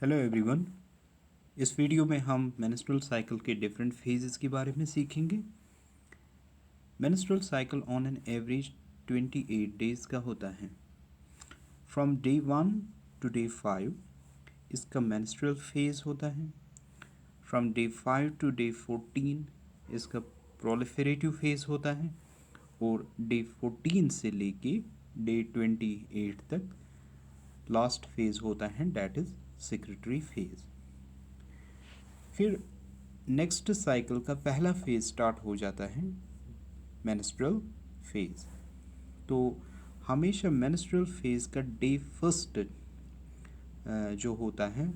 Hello everyone. इस video में हम मेंस्ट्रुअल साइकिल के डिफरेंट फेजेस के बारे में सीखेंगे। Menstrual cycle on an average 28 days का होता है। फ्रॉम डे 1 टू डे 5 इसका मेंस्ट्रुअल फेज होता है। फ्रॉम डे 5 टू डे 14 इसका प्रोलिफरेटिव फेज होता है और डे 14 से लेके डे 28 तक लास्ट फेज होता है, डैट इज़ सेक्रेटरी फेज। फिर नेक्स्ट साइकिल का पहला फेज स्टार्ट हो जाता है मेंस्ट्रुअल फेज। तो हमेशा मेंस्ट्रुअल फेज का डे फर्स्ट जो होता है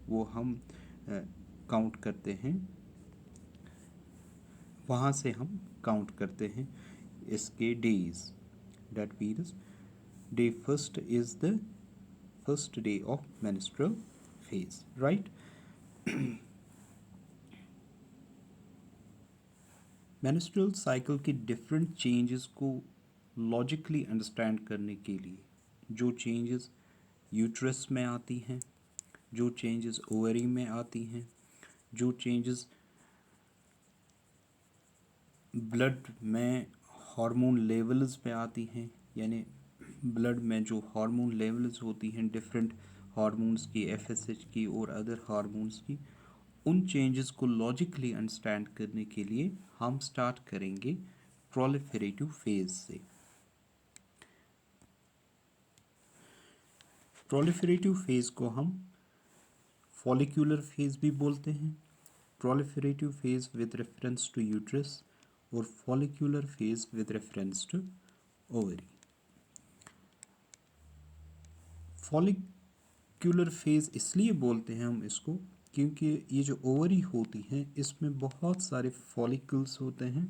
वो हम काउंट करते हैं, वहाँ से हम काउंट करते हैं इसके days. That means day first is the first day of menstrual phase, right. Menstrual cycle के डिफरेंट चेंजेस को लॉजिकली अंडरस्टैंड करने के लिए जो चेंजेस यूट्रस में आती हैं, जो चेंजेस ओवरी में आती हैं, जो चेंजेस ब्लड में हार्मोन लेवल्स में आती हैं, यानी ब्लड में जो हार्मोन लेवल्स होती हैं डिफरेंट हार्मोन्स की, एफएसएच की और अदर हार्मोन्स की, उन चेंजेस को लॉजिकली अंडरस्टैंड करने के लिए हम स्टार्ट करेंगे प्रोलिफरेटिव फेज से। प्रोलिफरेटिव फेज को हम फॉलिक्यूलर फेज भी बोलते हैं। Proliferative phase with reference to uterus और follicular phase with reference to ovary. Follicular phase इसलिए बोलते हैं हम इसको क्योंकि ये जो ओवरी होती हैं इसमें बहुत सारे फॉलिकल्स होते हैं,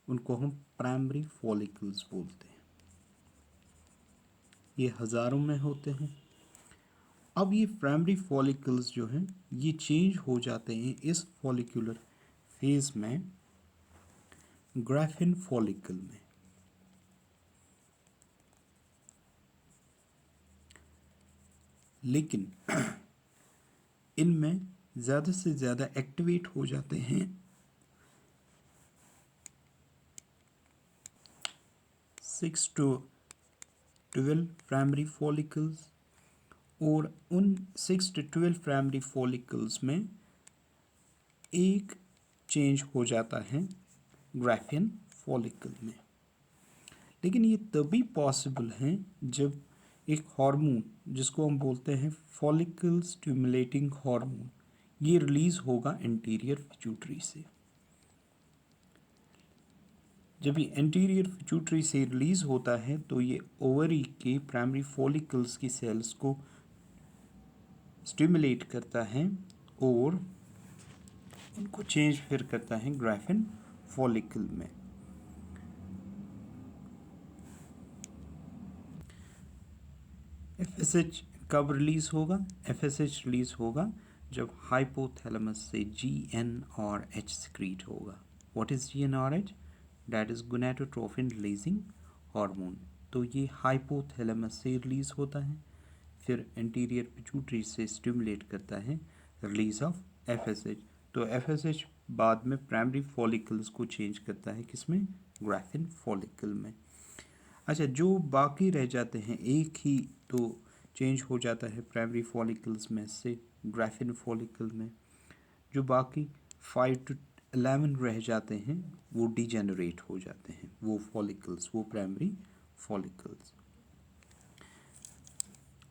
उनको हम प्राइमरी फॉलिकल्स बोलते हैं। ये हज़ारों में होते हैं। अब ये प्राइमरी फॉलिकल्स जो हैं ये चेंज हो जाते हैं इस फॉलिक्यूलर फेज में ग्राफिन फॉलिकल में। लेकिन इनमें ज़्यादा से ज़्यादा एक्टिवेट हो जाते हैं 6 to 12 प्राइमरी फॉलिकल्स, और उन 6 to 12 प्राइमरी फॉलिकल्स में एक चेंज हो जाता है ग्राफिन फॉलिकल में। लेकिन ये तभी पॉसिबल है जब एक हार्मोन जिसको हम बोलते हैं फॉलिकल स्टिमुलेटिंग हार्मोन ये रिलीज होगा एंटीरियर पिट्यूटरी से। जब ये एंटीरियर पिट्यूटरी से रिलीज होता है तो ये ओवरी के प्राइमरी फॉलिकल्स की सेल्स को स्टिमुलेट करता है और उनको चेंज फिर करता है ग्राफिन फॉलिकल में। एफएसएच कब रिलीज होगा? एफएसएच रिलीज होगा जब हाइपोथैलेमस से GnRH सिक्रीट होगा। What is GnRH? That is gonadotrophin releasing hormone. तो ये हाइपोथैलेमस से रिलीज होता है, फिर एंटीरियर पिट्यूटरी से स्टिमुलेट करता है रिलीज ऑफ एफएसएच। तो एफएसएच बाद में प्राइमरी फॉलिकल्स को चेंज करता है, किसमें? ग्राफिन फॉलिकल में। अच्छा, जो बाकी रह जाते हैं एक ही तो चेंज हो जाता है प्राइमरी फॉलिकल्स में से ग्राफिन फॉलिकल में। जो बाकी 5 to 11 रह जाते हैं वो डिजेनरेट हो जाते हैं, वो फॉलिकल्स, वो प्राइमरी फॉलिकल्स।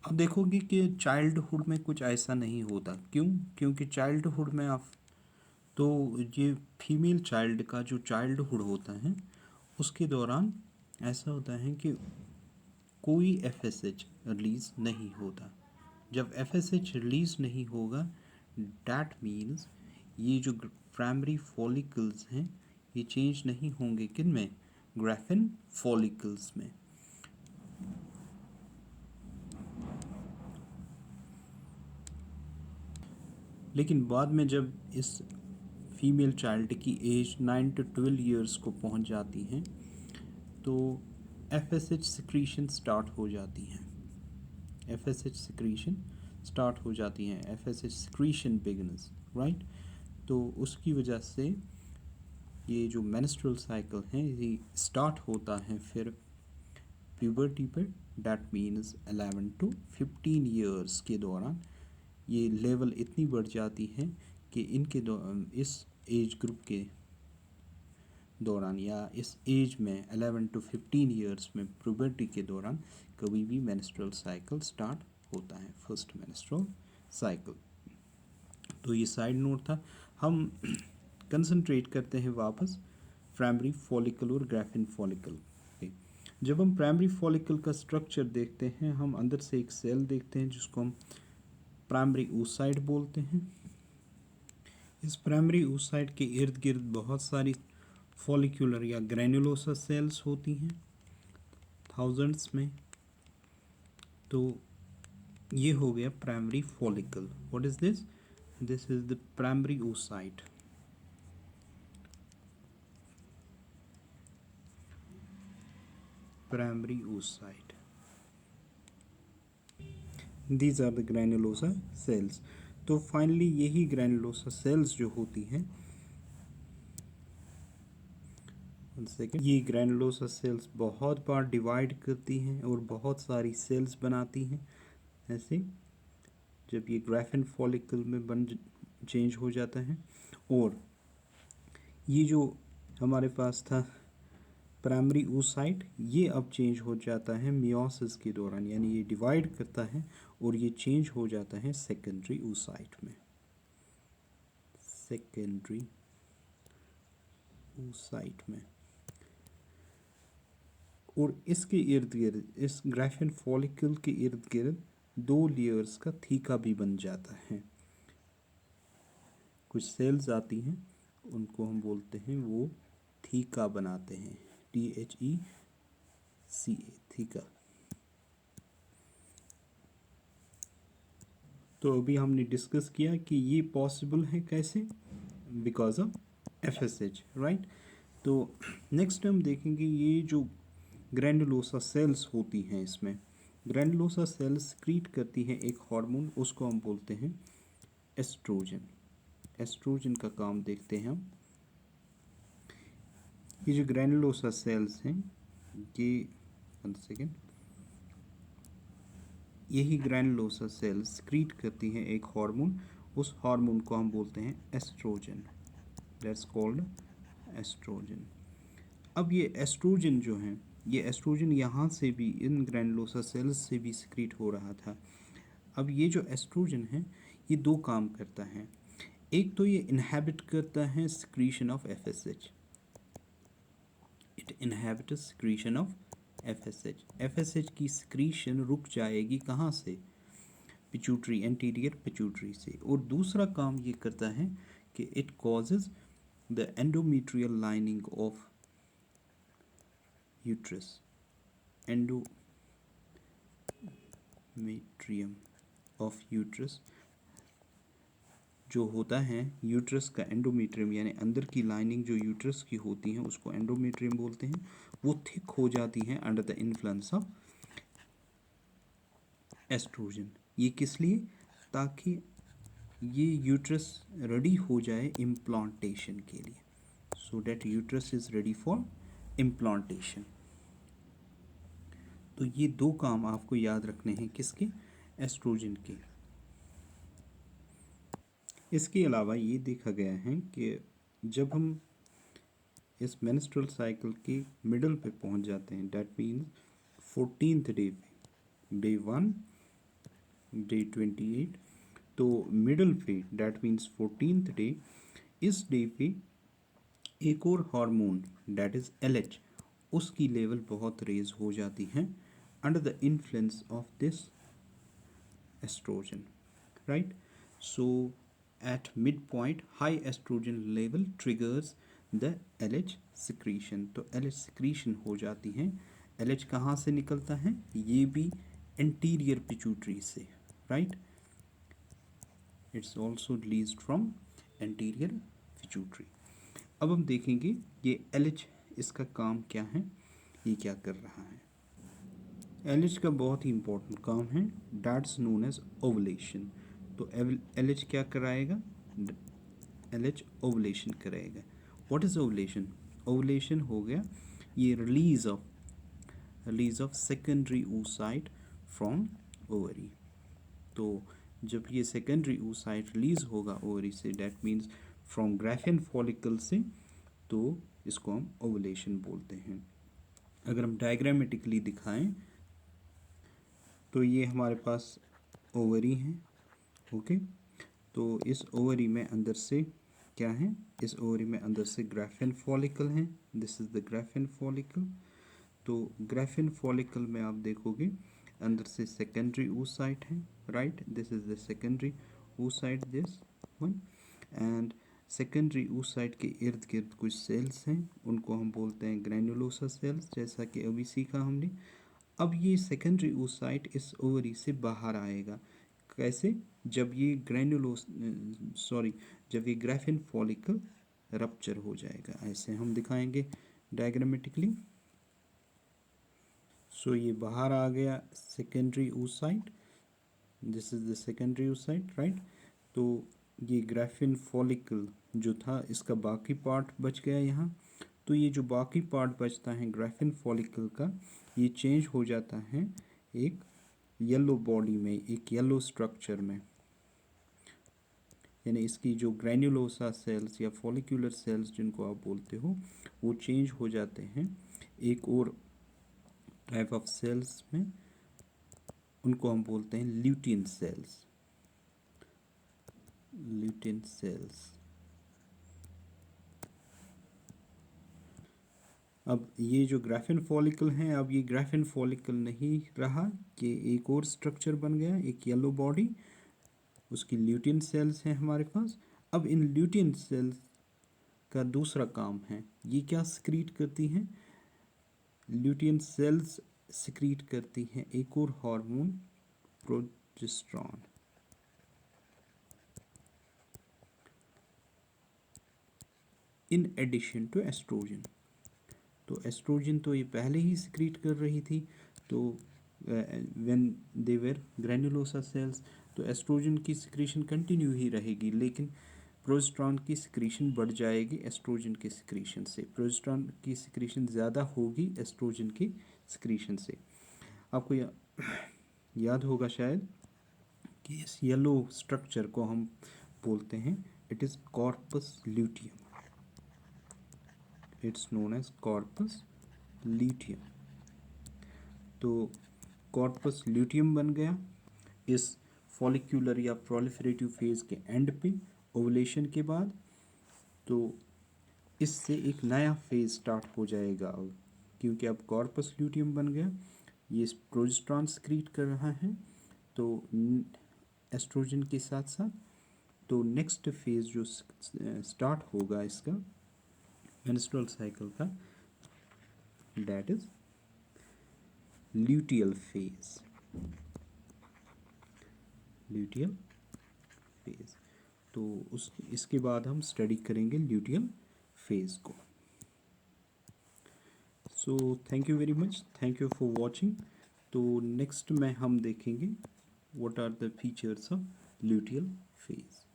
अब देखोगे कि चाइल्डहुड में कुछ ऐसा नहीं होता। क्यों? क्योंकि चाइल्डहुड में आप तो ये फीमेल चाइल्ड का जो चाइल्डहुड होता है उसके दौरान ऐसा होता है कि कोई एफएसएच रिलीज नहीं होता। जब एफएसएच रिलीज नहीं होगा डैट मीन्स ये जो प्राइमरी फॉलिकल्स हैं ये चेंज नहीं होंगे, किन में? ग्राफिन फॉलिकल्स में। लेकिन बाद में जब इस फीमेल चाइल्ड की एज 9 to 12 ईयर्स को पहुंच जाती है तो एफएसएच सिक्रीशन स्टार्ट हो जाती है। एफएसएच सिक्रीशन स्टार्ट हो जाती हैं, एफएसएच सिक्रीशन बिगिनस, राइट। तो उसकी वजह से ये जो मेंस्ट्रुअल साइकिल है ये स्टार्ट होता है फिर प्यूबर्टी पर, डैट मीन्स 11 to 15 ईयर्स के दौरान ये लेवल इतनी बढ़ जाती है कि इस एज ग्रुप के दौरान या इस एज में 11 to 15 ईयर्स में प्यूबर्टी के दौरान कभी भी मेंस्ट्रुअल साइकिल स्टार्ट होता है, फर्स्ट मेंस्ट्रुअल साइकिल। तो ये साइड नोट था। हम कंसंट्रेट करते हैं वापस प्राइमरी फॉलिकल और ग्राफिन फॉलिकल पे। जब हम प्राइमरी फॉलिकल का स्ट्रक्चर देखते हैं, हम अंदर से एक सेल देखते हैं जिसको हम प्राइमरी oocyte बोलते हैं। इस प्राइमरी oocyte के इर्द गिर्द बहुत सारी फॉलिक्यूलर या ग्रैन्युलोसा सेल्स होती हैं, थाउजेंड्स में। तो ये हो गया primary follicle. What is this? This is the primary oocyte। Primary oocyte, these are the granulosa cells। तो फाइनली यही ग्रैनुलोसा सेल्स जो होती हैं, ये ग्रैनुलोसा सेल्स बहुत बार डिवाइड करती हैं और बहुत सारी सेल्स बनाती हैं। ऐसे जब ये ग्राफिन फॉलिकल में चेंज हो जाता है, और ये जो हमारे पास था प्राइमरी oocyte, ये अब चेंज हो जाता है मियोसिस के दौरान, यानी ये डिवाइड करता है और ये चेंज हो जाता है सेकेंडरी oocyte में, सेकेंडरी oocyte में। और इसके इर्द गिर्द, इस ग्राफिन फॉलिकल के इर्द गिर्द 2 लेयर्स का थीका भी बन जाता है। कुछ सेल्स आती हैं, उनको हम बोलते हैं, वो थीका बनाते हैं, THECA, थीका। तो अभी हमने डिस्कस किया कि ये पॉसिबल है कैसे, बिकॉज ऑफ FSH, राइट। तो नेक्स्ट हम देखेंगे ये जो ग्रैनुलोसा सेल्स होती हैं, इसमें ग्रैनुलोसा सेल्स सक्रीट करती हैं एक हार्मोन, उसको हम बोलते हैं एस्ट्रोजन। एस्ट्रोजन का काम देखते हैं हम। ये जो ग्रैनुलोसा सेल्स हैं, ये 1 सेकेंड, यही ग्रैनुलोसा सेल्स सक्रीट करती हैं एक हार्मोन, उस हार्मोन को हम बोलते हैं एस्ट्रोजन, दैट्स कॉल्ड एस्ट्रोजन। अब ये एस्ट्रोजन जो है, ये एस्ट्रोजन यहाँ से भी इन ग्रैनुलोसा सेल्स से भी सक्रीट हो रहा था। अब ये जो एस्ट्रोजन है ये 2 काम करता है। एक तो ये इनहेबिट करता है secretion of FSH, it inhabits secretion of FSH। FSH की सिक्रीशन रुक जाएगी कहाँ से? पिट्यूटरी, एंटीरियर पिट्यूटरी से। और दूसरा काम ये करता है कि it causes the endometrial lining of uterus, endometrium of uterus जो होता है, यूट्रस का एंडोमेट्रियम यानी अंदर की लाइनिंग जो यूट्रस की होती है उसको एंडोमेट्रियम बोलते हैं, वो थिक हो जाती है under the influence of oestrogen. ये किस लिए? ताकि ये यूट्रस रेडी हो जाए इम्प्लांटेशन के लिए, so that uterus is ready for implantation. तो ये 2 काम आपको याद रखने हैं, किसके? एस्ट्रोजन के। इसके अलावा ये देखा गया है कि जब हम इस मेंस्ट्रुअल साइकिल के मिडल पे पहुंच जाते हैं, डैट मीन्स 14th डे पे, डे 1, डे 28, तो मिडल पे डैट मीन्स 14th डे, इस डे पे एक और हार्मोन डैट इज LH, उसकी लेवल बहुत रेज हो जाती है under the influence of this oestrogen, right. So at midpoint high estrogen level triggers the LH secretion। तो LH secretion हो जाती है। LH कहाँ से निकलता है? ये भी anterior pituitary से, right? It's also released from anterior pituitary। अब हम देखेंगे ये LH, इसका काम क्या है, ये क्या कर रहा है। एलएच का बहुत ही इंपॉर्टेंट काम है, दैट्स नोन एज ओवुलेशन। तो एलएच क्या कराएगा? एलएच ओवुलेशन कराएगा। What is ovulation? ओवुलेशन हो गया ये release of secondary oocyte from ovary. तो जब ये सेकेंडरी oocyte रिलीज होगा ओवरी से, that means from Graafian follicle से, तो इसको हम ओवुलेशन बोलते हैं। अगर हम डायग्रामेटिकली दिखाएं तो ये हमारे पास ओवरी है, ओके। तो इस ओवरी में अंदर से क्या है? इस ओवरी में अंदर से ग्राफियन फॉलिकल है, this is the Graafian follicle. तो ग्राफियन फॉलिकल में आप देखोगे अंदर से सेकेंडरी oocyte है, right, this is the secondary oocyte, this one. And secondary oocyte के इर्द गिर्द कुछ सेल्स हैं, उनको हम बोलते हैं ग्रैन्युलोसा सेल्स, जैसा कि अभी सीखा हमने। अब ये सेकेंडरी oocyte इस ओवरी से बाहर आएगा। कैसे? जब ये जब ये ग्राफियन फॉलिकल रप्चर हो जाएगा। ऐसे हम दिखाएंगे डायग्रामेटिकली। सो ये बाहर आ गया secondary oocyte, this is the secondary oocyte, right. तो ये ग्राफियन फॉलिकल जो था इसका बाकी पार्ट बच गया यहाँ। तो ये जो बाकी पार्ट बचता है ग्राफियन फॉलिकल का, ये चेंज हो जाता है एक येलो बॉडी में, एक येलो स्ट्रक्चर में। यानी इसकी जो ग्रैन्युलोसा सेल्स या फॉलिक्यूलर सेल्स जिनको आप बोलते हो, वो चेंज हो जाते हैं एक और टाइप ऑफ सेल्स में, उनको हम बोलते हैं ल्यूटिन सेल्स। Lutein sales. अब ये जो ग्राफियन फॉलिकल हैं, अब ये ग्राफियन फॉलिकल नहीं रहा, कि एक और स्ट्रक्चर बन गया, एक येलो बॉडी, उसकी ल्यूटिन सेल्स हैं हमारे पास। अब इन ल्यूटिन सेल्स का दूसरा काम है, ये क्या सिक्रीट करती हैं? ल्यूटिन सेल्स सिक्रीट करती हैं एक और hormone, progesterone. In addition to oestrogen. तो एस्ट्रोजन तो ये पहले ही सिक्रीट कर रही थी, तो when they were granulosa cells, तो एस्ट्रोजन की सिक्रीशन कंटिन्यू ही रहेगी, लेकिन प्रोजेस्टेरॉन की सिक्रीशन बढ़ जाएगी एस्ट्रोजन के सिक्रीशन से। प्रोजेस्टेरॉन की सिक्रीशन ज़्यादा होगी एस्ट्रोजन की सिक्रीशन से। आपको याद होगा शायद कि इस येलो स्ट्रक्चर को हम बोलते हैं, it is corpus luteum. It's known as corpus luteum. तो कॉर्पस ल्यूटियम बन गया इस फॉलिक्यूलर या प्रोलिफरेटिव फेज के एंड पे, ओवुलेशन के बाद। तो इससे एक नया फेज स्टार्ट हो जाएगा अब, क्योंकि अब कॉर्पस ल्यूटियम बन गया, ये प्रोजेस्टेरॉन सिक्रीट कर रहा है तो एस्ट्रोजन के साथ साथ। तो नेक्स्ट फेज जो स्टार्ट होगा इसका मेंस्ट्रुअल साइकिल का, that is luteal phase. Luteal phase. तो इसके बाद हम स्टडी करेंगे ल्यूटियल फेज को। So thank you very much, thank you for watching. तो नेक्स्ट में हम देखेंगे what are the features of luteal phase.